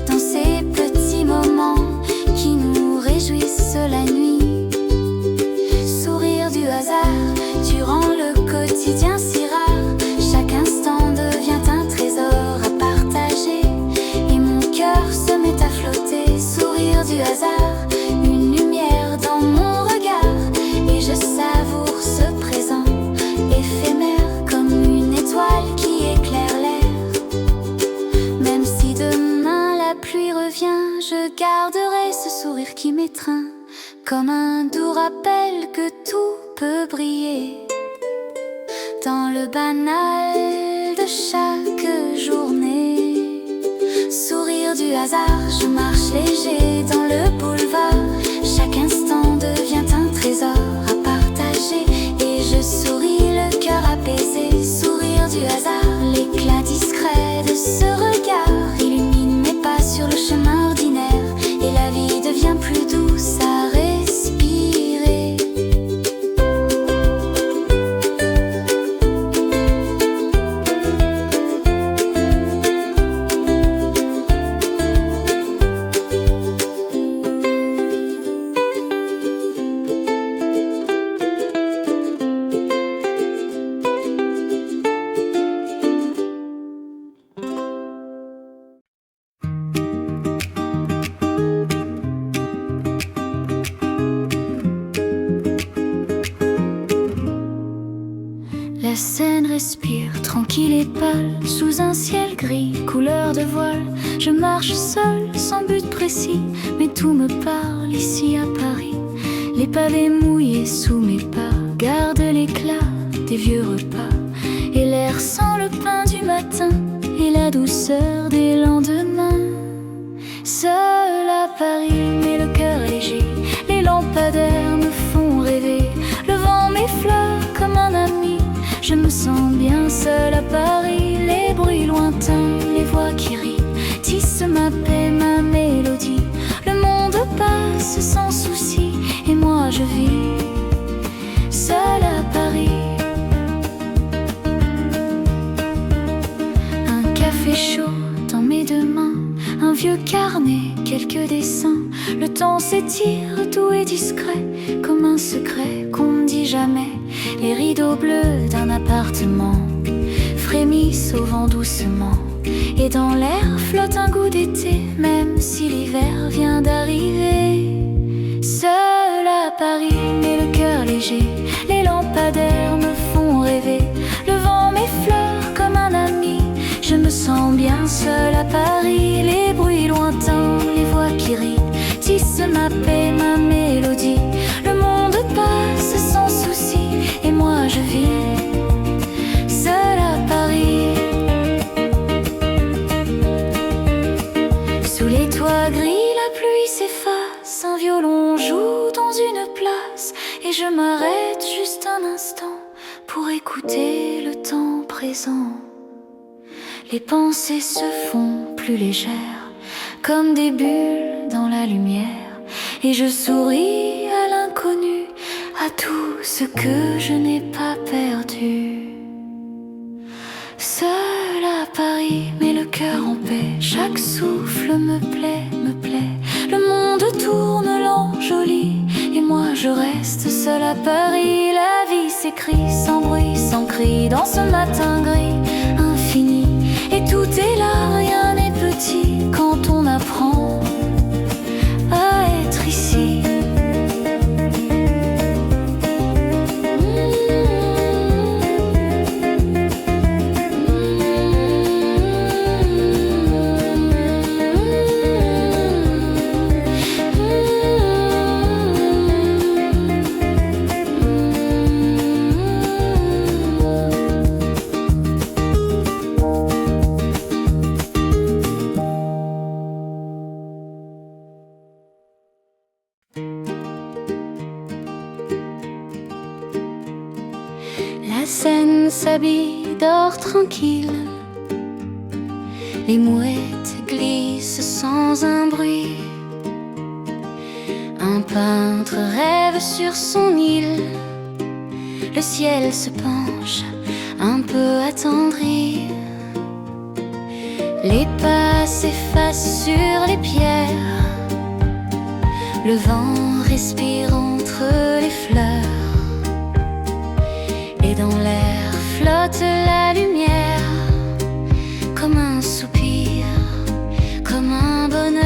dans ces petits moments qui nous réjouissent la nuit. Sourire du hasard durant le quotidien si rare, chaque instant devient un trésor à partager, et mon cœur se met à flotter, sourire du hasard, une lumière dans mon regard, et je savoure ce présent éphémère comme une étoile qui éclaire l'air. Même si demain la pluie revient, je garderai ce sourire qui m'étreint, comme un doux rappel que tout peut briller dans le banal de chaque journée. Sourire du hasard, je marche léger dans le boulevard, chaque instant devient un trésor à partager, et je souris le cœur apaisé. Sourire du hasard, l'éclat discret de ce regard illumine mes pas sur le chemin ordinaire, et la vie devient plus douce à respirer. La Seine respire, tranquille et pâle, sous un ciel gris, couleur de voile. Je marche seule, sans but précis, mais tout me parle ici à Paris. Les pavés mouillés sous mes pas gardent l'éclat des vieux repas, et l'air sent le pain du matin et la douceur des lendemains. Seul à Paris, mais le cœur léger, les lampadaires me font rêver. Le vent m'effleure comme un ami, je me sens bien seule à Paris. Les bruits lointains, les voix qui rient, tissent ma paix, ma mélodie. Le monde passe sans souci, et moi je vis seule à Paris. Un café chaud dans mes deux mains, un vieux carnet, quelques dessins. Le temps s'étire, tout est discret, comme un secret qu'on ne dit jamais. Les rideaux bleus d'un appartement frémissent au vent doucement, et dans l'air flotte un goût d'été, même si l'hiver vient d'arriver. Seule à Paris, mais le cœur léger, les lampadaires me font rêver. Le vent m'effleure comme un ami, je me sens bien seule à Paris. Les bruits lointains, les voix qui rient, tissent ma paix, ma mélodie. Le monde passe sans souci, et moi je vis seule à Paris. Sous les toits gris, la pluie s'efface, un violon joue dans une place, et je m'arrête juste un instant pour écouter le temps présent. Les pensées se font plus légères, comme des bulles dans la lumière, et je souris à l'inconnu, à tout ce que je n'ai pas perdu. Seule à Paris, mais le cœur en paix, chaque souffle me plaît, me plaît. Le monde tourne lent, joli, et moi je reste seule à Paris. La vie s'écrit sans bruit, sans cri, dans ce matin gris infini, et tout est là, rien n'est petit quand on apprend à être La Seine s'habille d'or tranquille, les mouettes glissent sans un bruit. Un peintre rêve sur son île, le ciel se penche un peu attendri. Les pas s'effacent sur les pierres, le vent respire entre les fleurs, et dans l'air flotte la lumière, comme un soupir, comme un bonheur.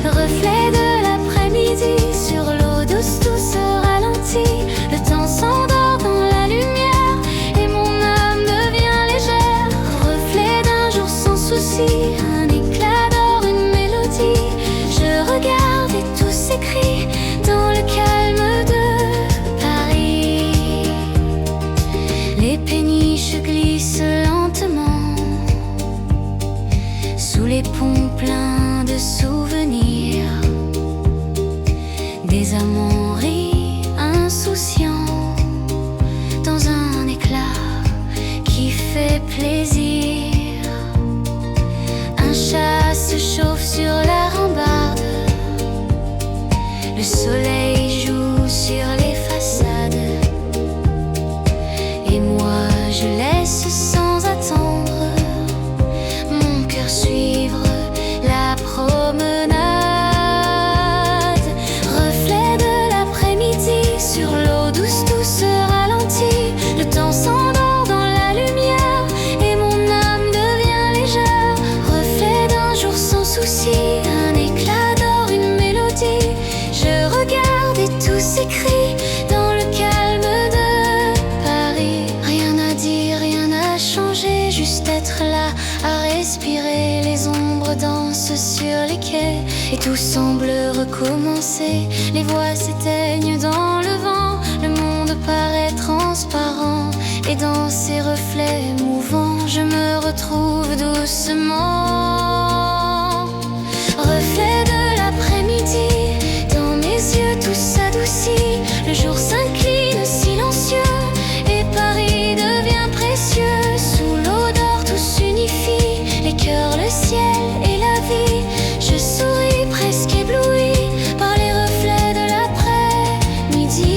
Reflet de l'après-midi sur l'eau douce, tout se ralentit. Le temps s'endort dans la lumière et mon âme devient légère. Reflet d'un jour sans souci, un éclat d'or, une mélodie. Je regarde et tout s'écrit dans le calme de Paris. Les péniches glissent lentement sous les ponts pleins de souvenirs. Des amants rient insouciants dans un éclat qui fait plaisir. Un chat se chauffe sur la rambarde, le soleil joue sur les façades, et moi je laisse sans attendre mon cœur suivre la promenade. Reflet de l'après-midi sur l'eau douce, tout se ralentit. Le temps s'endort dans la lumière et mon âme devient légère. Reflet d'un jour sans souci, un éclat d'or, une mélodie. Je regarde et tout s'écrit dans le calme de Paris. Rien à dire, rien à changer, juste être là à respirer. Les ombres dansent sur les quais et tout semble recommencer. Les voix s'éteignent dans le vent, le monde paraît transparent, et dans ces reflets mouvants je me retrouve doucement. Reflet de l'après-midi, dans mes yeux tout s'adoucit. Le jour s'incline silencieux et Paris devient précieux. Sous l'eau d'or tout s'unifie, les cœurs, le ciel et la vie. Je souris presque ébloui par les reflets de l'après-midi.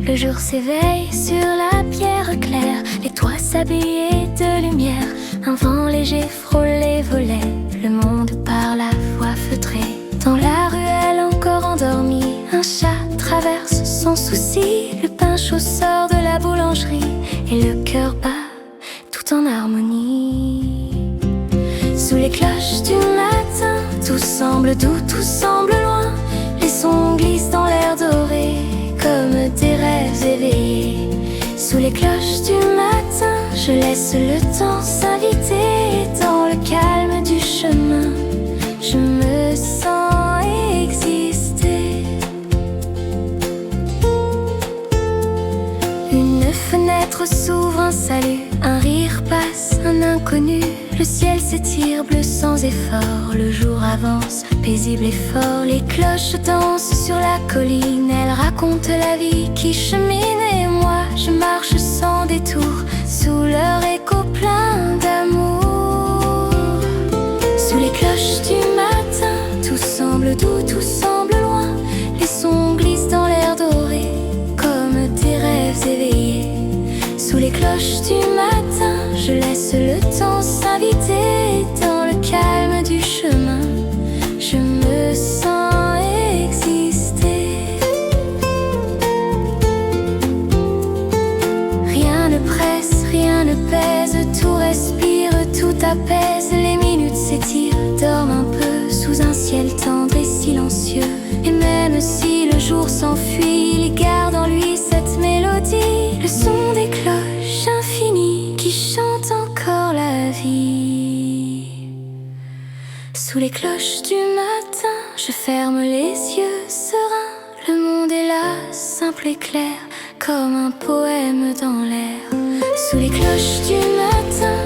Le jour s'éveille sur la pierre claire, les toits s'habillent de lumière. Un vent léger frôle les volets, le monde par la voie feutrée. Dans la ruelle encore endormie, un chat traverse sans souci. Le pain chaud sort de la boulangerie et le cœur bat tout en harmonie. Sous les cloches du matin, tout semble doux, tout semble loin. Les sons glissent dans l'air doré comme des rêves éveillés. Sous les cloches du matin, je laisse le temps s'inviter. Dans le calme du chemin, je me sens exister. Une fenêtre s'ouvre, un salut, un rire passe, un inconnu. Le ciel s'étire bleu sans effort, le jour avance, paisible et fort. Les cloches dansent sur la colline, elles racontent la vie qui chemine. Et moi, je marche sans détour, sous leur écho plein d'amour. Sous les cloches du matin, tout semble doux, tout semble loin. Les sons glissent dans l'air doré, comme des rêves éveillés. Sous les cloches du matin, je laisse le temps s'inviter. Dans le calme du chemin, je me sens s'enfuit, il garde en lui cette mélodie, le son des cloches infinies qui chantent encore la vie. Sous les cloches du matin, je ferme les yeux sereins. Le monde est là, simple et clair, comme un poème dans l'air. Sous les cloches du matin,